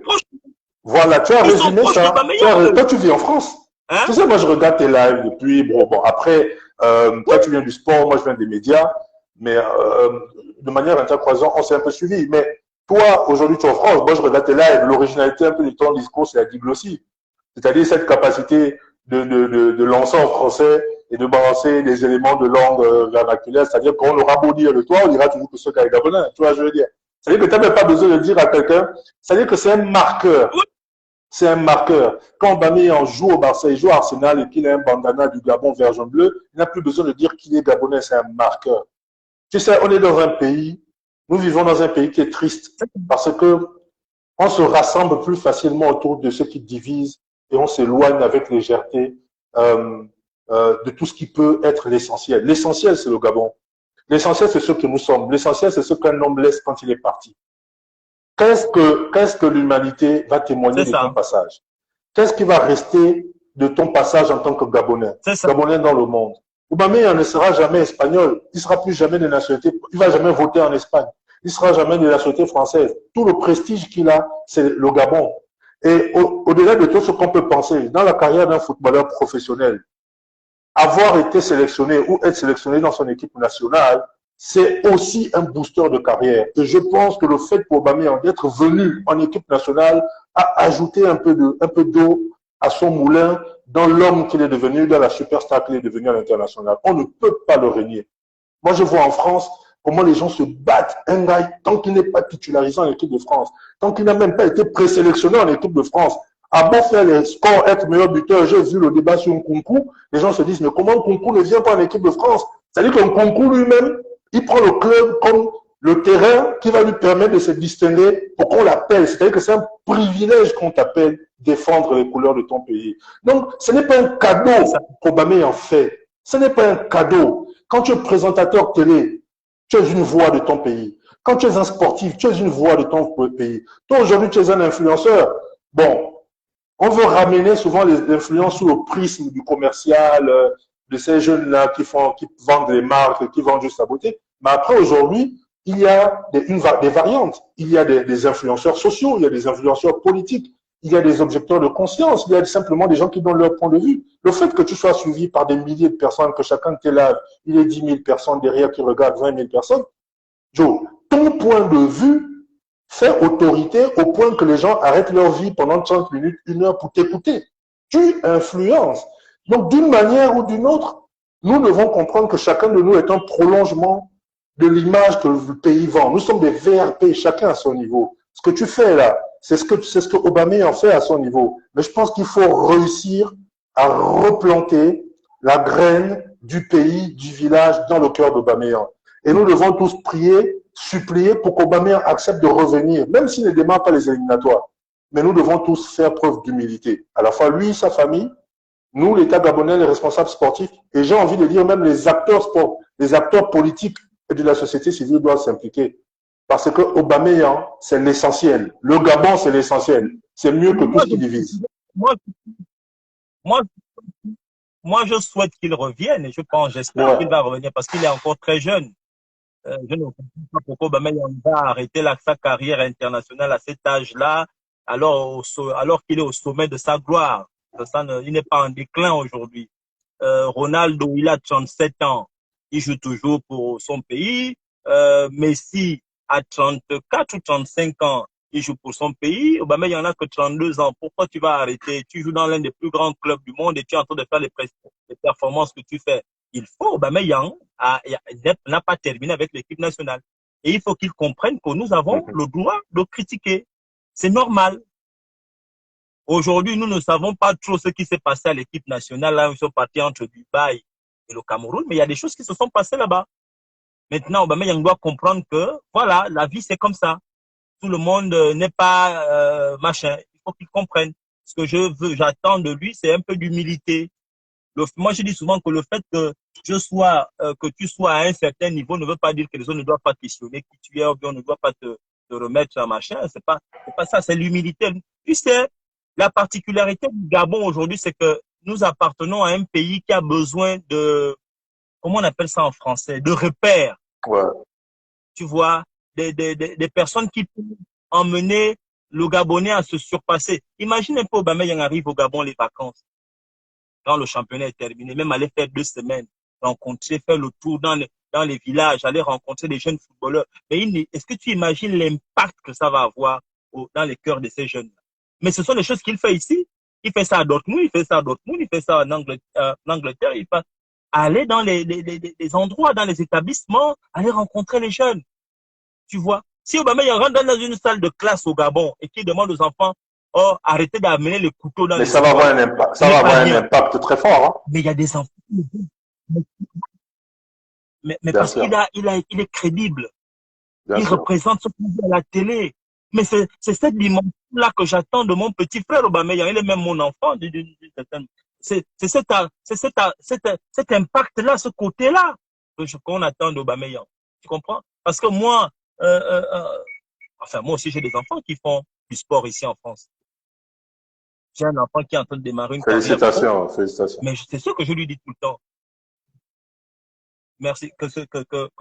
Speaker 2: Voilà, tu as résumé ça. Toi, tu vis en France. Hein? Tu sais, moi, je regarde tes lives depuis. Bon, après, toi, tu viens du sport, moi, je viens des médias. Mais de manière intercroisante, on s'est un peu suivi. Mais toi, aujourd'hui, tu es en France. Moi, je regarde tes lives. L'originalité un peu de ton discours, c'est la diglossie. C'est-à-dire cette capacité de lancer en français et de balancer des éléments de langue vernaculaire. C'est-à-dire qu'on aura beau dire de toi, on dira toujours que ce gars est gabonais. Tu vois, je veux dire. C'est-à-dire que tu n'as même pas besoin de dire à quelqu'un. C'est-à-dire que c'est un marqueur. C'est un marqueur. Quand Aubameyang joue au Barça, il joue à Arsenal et qu'il a un bandana du Gabon vert jaune bleu, il n'a plus besoin de dire qu'il est gabonais, c'est un marqueur. Tu sais, on est dans un pays, nous vivons dans un pays qui est triste parce que on se rassemble plus facilement autour de ce qui divise et on s'éloigne avec légèreté de tout ce qui peut être l'essentiel. L'essentiel, c'est le Gabon. L'essentiel, c'est ce que nous sommes. L'essentiel, c'est ce qu'un homme laisse quand il est parti. Qu'est-ce que l'humanité va témoigner de ton passage? Qu'est-ce qui va rester de ton passage en tant que Gabonais? Gabonais dans le monde. Aubameyang ne sera jamais espagnol. Il sera plus jamais de nationalité. Il va jamais voter en Espagne. Il sera jamais de nationalité française. Tout le prestige qu'il a, c'est le Gabon. Et au-delà de tout ce qu'on peut penser, dans la carrière d'un footballeur professionnel, avoir été sélectionné ou être sélectionné dans son équipe nationale, c'est aussi un booster de carrière. Et je pense que le fait pour Aubameyang d'être venu en équipe nationale a ajouté un peu d'eau à son moulin dans l'homme qu'il est devenu, dans la superstar qu'il est devenu à l'international. On ne peut pas le régner. Moi, je vois en France comment les gens se battent. Un gars, tant qu'il n'est pas titularisé en équipe de France, tant qu'il n'a même pas été présélectionné en équipe de France, à beau faire les scores, être meilleur buteur, j'ai vu le débat sur un concours, les gens se disent, mais comment Nkunku ne vient pas en équipe de France? C'est-à-dire qu'un concours lui-même, il prend le club comme le terrain qui va lui permettre de se distinguer pour qu'on l'appelle. C'est-à-dire que c'est un privilège qu'on t'appelle défendre les couleurs de ton pays. Donc, ce n'est pas un cadeau qu'Aubameyang fait. Ce n'est pas un cadeau. Quand tu es présentateur télé, tu es une voix de ton pays. Quand tu es un sportif, tu es une voix de ton pays. Toi, aujourd'hui, tu es un influenceur. Bon, on veut ramener souvent l'influence sous le prisme du commercial, de ces jeunes-là qui vendent les marques, qui vendent juste la beauté. Mais après, aujourd'hui, il y a des variantes. Il y a des influenceurs sociaux, il y a des influenceurs politiques, il y a des objecteurs de conscience, il y a simplement des gens qui donnent leur point de vue. Le fait que tu sois suivi par des milliers de personnes, que chacun de tes lives, il y ait 10 000 personnes derrière qui regardent 20 000 personnes, Joe, ton point de vue fait autorité au point que les gens arrêtent leur vie pendant 30 minutes, 1 heure pour t'écouter. Tu influences. Donc, d'une manière ou d'une autre, nous devons comprendre que chacun de nous est un prolongement de l'image que le pays vend. Nous sommes des VRP, chacun à son niveau. Ce que tu fais là, c'est ce que Aubameyang fait à son niveau. Mais je pense qu'il faut réussir à replanter la graine du pays, du village dans le cœur d'Aubameyang. Et nous devons tous prier, supplier pour qu'Aubameyang accepte de revenir, même s'il ne démarre pas les éliminatoires. Mais nous devons tous faire preuve d'humilité. À la fois lui, sa famille, nous, l'État gabonais, les responsables sportifs, et j'ai envie de dire même les acteurs politiques et de la société civile doivent s'impliquer. Parce que Aubameyang, c'est l'essentiel. Le Gabon, c'est l'essentiel. C'est mieux que tout ce qui divise.
Speaker 1: Moi, je souhaite qu'il revienne et j'espère qu'il va revenir parce qu'il est encore très jeune. Je ne comprends pas pourquoi Aubameyang va arrêter sa carrière internationale à cet âge-là, alors qu'il est au sommet de sa gloire. Il n'est pas en déclin aujourd'hui. Ronaldo, il a 37 ans. Il joue toujours pour son pays. Messi a 34 ou 35 ans. Il joue pour son pays. Aubameyang n'a que 32 ans. Pourquoi tu vas arrêter? Tu joues dans l'un des plus grands clubs du monde et tu es en train de faire les performances que tu fais. Il faut, Aubameyang n'a pas terminé avec l'équipe nationale. Et il faut qu'il comprenne que nous avons le droit de critiquer. C'est normal. Aujourd'hui, nous ne savons pas trop ce qui s'est passé à l'équipe nationale. Là, ils sont partis entre Dubaï et le Cameroun, mais il y a des choses qui se sont passées là-bas. Maintenant, Aubameyang doit comprendre que, voilà, la vie, c'est comme ça. Tout le monde n'est pas machin. Il faut qu'il comprenne. Ce que j'attends de lui, c'est un peu d'humilité. Moi, je dis souvent que le fait que que tu sois à un certain niveau ne veut pas dire que les autres ne doivent pas questionner qui tu es ou bien on ne doit pas te remettre un machin. C'est pas ça, c'est l'humilité. Tu sais, la particularité du Gabon aujourd'hui, c'est que nous appartenons à un pays qui a besoin de, comment on appelle ça en français, de repères.
Speaker 2: Ouais.
Speaker 1: Tu vois, des personnes qui peuvent emmener le Gabonais à se surpasser. Imagine un peu Aubameyang arrive au Gabon les vacances, quand le championnat est terminé, même aller faire 2 semaines, rencontrer, faire le tour dans les villages, aller rencontrer des jeunes footballeurs. Mais est-ce que tu imagines l'impact que ça va avoir dans les cœurs de ces jeunes-là? Mais ce sont des choses qu'il fait ici. Il fait ça à Dortmund, il fait ça à Dortmund, il fait ça en Angleterre, il fait aller dans les endroits, dans les établissements, aller rencontrer les jeunes. Tu vois, si Aubameyang rentre dans une salle de classe au Gabon et qu'il demande aux enfants, oh, arrêtez d'amener les couteaux dans
Speaker 2: Mais
Speaker 1: les
Speaker 2: ça va avoir
Speaker 1: écoles,
Speaker 2: un impact, ça va avoir un impact très fort, hein.
Speaker 1: mais il y a des enfants. Mais
Speaker 2: Bien
Speaker 1: parce
Speaker 2: sûr.
Speaker 1: il est crédible.
Speaker 2: Bien
Speaker 1: Il
Speaker 2: sûr.
Speaker 1: représente ce qu'on voit à la télé. Mais c'est cette dimension-là que j'attends de mon petit frère Aubameyang. Il est même mon enfant. C'est cet impact-là, ce côté-là qu'on attend d'Aubameyang. Tu comprends? Parce que moi, enfin, moi aussi, j'ai des enfants qui font du sport ici en France. J'ai un enfant qui est en train de démarrer une carrière pro,
Speaker 2: Félicitations, félicitations.
Speaker 1: mais c'est ce que je lui dis tout le temps. Merci. Que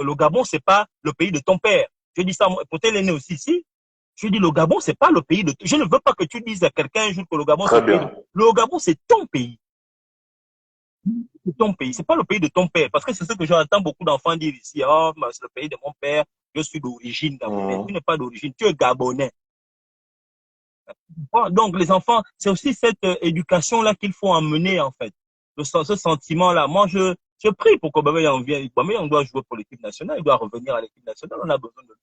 Speaker 1: le Gabon, c'est pas le pays de ton père. Je dis ça, peut-être il est né aussi ici. Je dis, le Gabon, c'est pas le pays de... Je ne veux pas que tu dises à quelqu'un un jour que le Gabon, c'est
Speaker 2: Très
Speaker 1: le pays de...
Speaker 2: bien.
Speaker 1: Le Gabon, c'est ton pays. C'est ton pays. C'est pas le pays de ton père. Parce que c'est ce que j'entends beaucoup d'enfants dire ici. Oh, c'est le pays de mon père. Je suis d'origine gabonaise. Tu n'es pas d'origine. Tu es gabonais. Donc, les enfants, c'est aussi cette éducation-là qu'il faut emmener, en fait. Ce sentiment-là. Moi, je prie pour qu'Aubameyang vienne. Aubameyang doit jouer pour l'équipe nationale. Il doit revenir à l'équipe nationale. On a besoin de lui.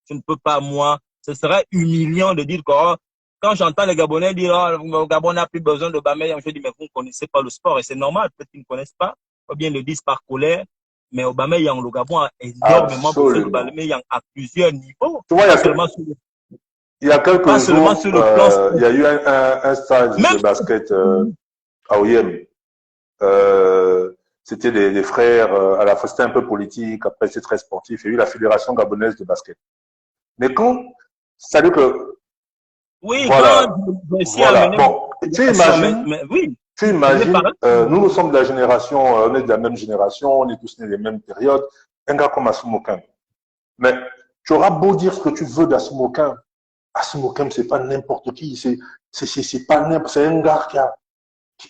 Speaker 1: Je ne peux pas, moi, ce serait humiliant de dire que oh, quand j'entends les Gabonais dire oh, le Gabon n'a plus besoin de Aubameyang, je dis mais vous ne connaissez pas le sport et c'est normal, peut-être qu'ils ne connaissent pas, ou bien ils le disent par colère, mais Aubameyang, le Gabon a énormément besoin
Speaker 2: Absolument.
Speaker 1: d'Aubameyang à plusieurs niveaux,
Speaker 2: Tu vois,
Speaker 1: pas seulement sur
Speaker 2: il y a quelques jours,
Speaker 1: le plan
Speaker 2: il y a eu un stage de
Speaker 1: même
Speaker 2: basket à OIM. C'était des frères, à la fois c'était un peu politique, après c'est très sportif. Il y a eu la Fédération gabonaise de basket. Mais quand, c'est-à-dire que,
Speaker 1: oui,
Speaker 2: voilà,
Speaker 1: quand je suis
Speaker 2: voilà.
Speaker 1: amené
Speaker 2: Bon,
Speaker 1: oui,
Speaker 2: tu imagines, nous sommes de la génération, on est de la même génération, on est tous nés des mêmes périodes. Un gars comme Asumokan. Mais tu auras beau dire ce que tu veux d'Asumokan. Asumokan, c'est pas n'importe qui, c'est pas n'importe, c'est un gars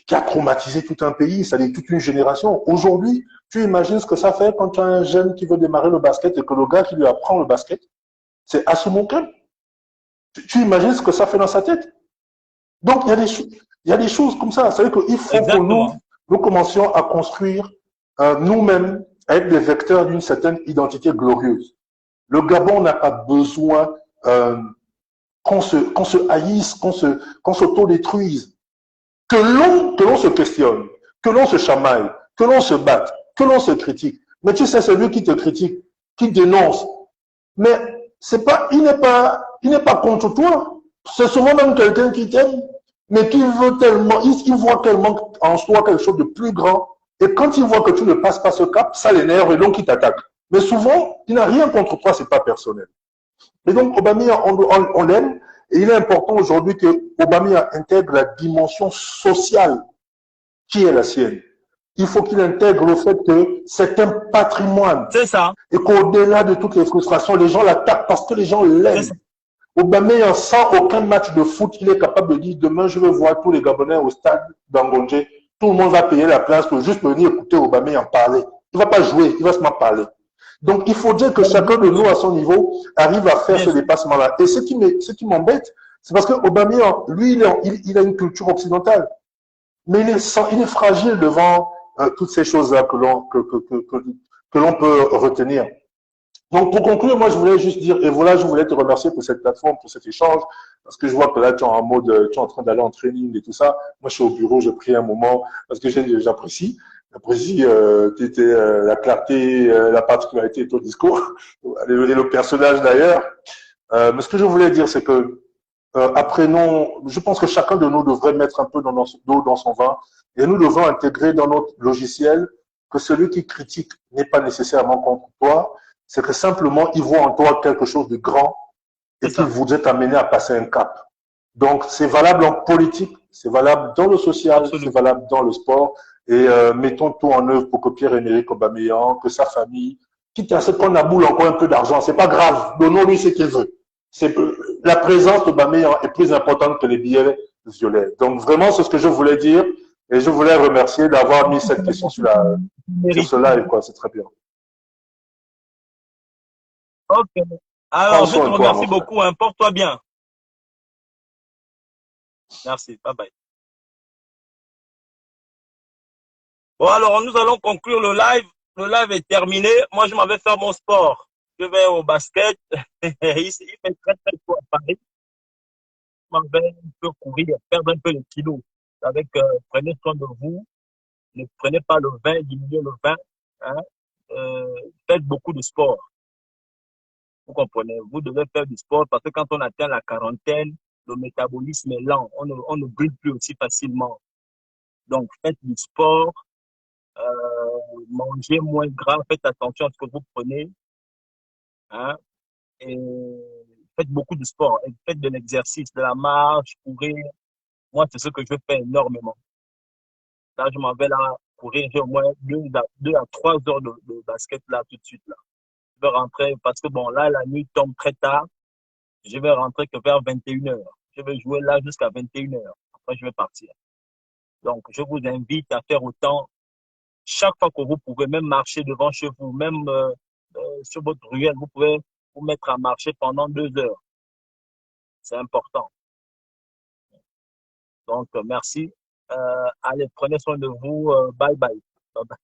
Speaker 2: qui a traumatisé tout un pays, c'est-à-dire toute une génération. Aujourd'hui, tu imagines ce que ça fait quand tu as un jeune qui veut démarrer le basket et que le gars qui lui apprend le basket, c'est Asumokan. Tu imagines ce que ça fait dans sa tête. Donc, il y a des choses comme ça. C'est-à-dire qu'il faut
Speaker 1: exactement.
Speaker 2: que nous commencions à construire nous-mêmes, à être des vecteurs d'une certaine identité glorieuse. Le Gabon n'a pas besoin qu'on se haïsse, qu'on s'auto-détruise. Que l'on se questionne, que l'on se chamaille, que l'on se batte, que l'on se critique. Mais tu sais, celui qui te critique, qui dénonce, mais il n'est pas contre toi. C'est souvent même quelqu'un qui t'aime, mais qui veut tellement, il voit tellement en soi quelque chose de plus grand. Et quand il voit que tu ne passes pas ce cap, ça l'énerve et donc il t'attaque. Mais souvent, il n'a rien contre toi, c'est pas personnel. Et donc, Aubameyang, on l'aime. Et il est important aujourd'hui que Aubameyang intègre la dimension sociale qui est la sienne. Il faut qu'il intègre le fait que c'est un patrimoine.
Speaker 1: C'est ça.
Speaker 2: Et qu'au-delà de toutes les frustrations, les gens l'attaquent parce que les gens l'aiment. Aubameyang, sans aucun match de foot, il est capable de dire demain, je veux voir tous les Gabonais au stade d'Angondje. Tout le monde va payer la place pour juste venir écouter Aubameyang parler. Il ne va pas jouer, il va seulement parler. Donc, il faut dire que chacun de nous, à son niveau, arrive à faire ce dépassement-là. Et ce qui m'embête, c'est parce que Aubameyang, lui, il a une culture occidentale. Mais il est fragile devant toutes ces choses-là que l'on peut retenir. Donc, pour conclure, moi, je voulais juste dire, et voilà, je voulais te remercier pour cette plateforme, pour cet échange, parce que je vois que là, tu es en mode, tu es en train d'aller en training et tout ça. Moi, je suis au bureau, je prie un moment, parce que j'apprécie la clarté, la particularité de ton discours, et le personnage d'ailleurs. Mais ce que je voulais dire, c'est que, apprenons, je pense que chacun de nous devrait mettre un peu d'eau dans son vin, et nous devons intégrer dans notre logiciel que celui qui critique n'est pas nécessairement contre toi, c'est que simplement, il voit en toi quelque chose de grand et
Speaker 1: C'est
Speaker 2: qui
Speaker 1: ça.
Speaker 2: voudrait t'amener à passer un cap. Donc, c'est valable en politique, c'est valable dans le social, c'est
Speaker 1: Absolument.
Speaker 2: valable dans le sport. Et mettons tout en œuvre pour que Pierre-Emerick Aubameyang, que sa famille, quitte à ce qu'on aboule encore un peu d'argent, c'est pas grave, donnons-lui ce qu'il veut. C'est la présence d'Aubameyang est plus importante que les billets violets. Donc vraiment, c'est ce que je voulais dire, et je voulais remercier d'avoir mis cette question sur ce live, quoi. C'est très bien.
Speaker 1: Ok.
Speaker 2: Prends
Speaker 1: Alors, je te
Speaker 2: soin de toi, mon
Speaker 1: remercie
Speaker 2: frère.
Speaker 1: beaucoup. Hein. Porte-toi bien. Merci. Bye bye. Bon, alors, nous allons conclure le live. Le live est terminé. Moi, je m'en vais faire mon sport. Je vais au basket. Il fait très, très chaud à Paris. Je m'en vais un peu courir, perdre un peu les kilos. Avec, prenez soin de vous. Ne prenez pas le vin, diminuez le vin. Hein. Faites beaucoup de sport. Vous comprenez? Vous devez faire du sport parce que quand on atteint la quarantaine, le métabolisme est lent. On ne brûle plus aussi facilement. Donc, faites du sport, mangez moins gras, faites attention à ce que vous prenez, hein, et faites beaucoup de sport, et faites de l'exercice, de la marche, courir. Moi, c'est ce que je fais énormément. Là, je m'en vais là courir, j'ai au moins 2 à 3 heures de basket là tout de suite là. Je vais rentrer parce que bon, là, la nuit tombe très tard. Je vais rentrer que vers 21 heures. Je vais jouer là jusqu'à 21 heures. Après, je vais partir. Donc, je vous invite à faire autant. Chaque fois que vous pouvez, même marcher devant chez vous, même sur votre ruelle, vous pouvez vous mettre à marcher pendant 2 heures. C'est important. Donc, merci. Allez, prenez soin de vous. Bye bye. Bye bye.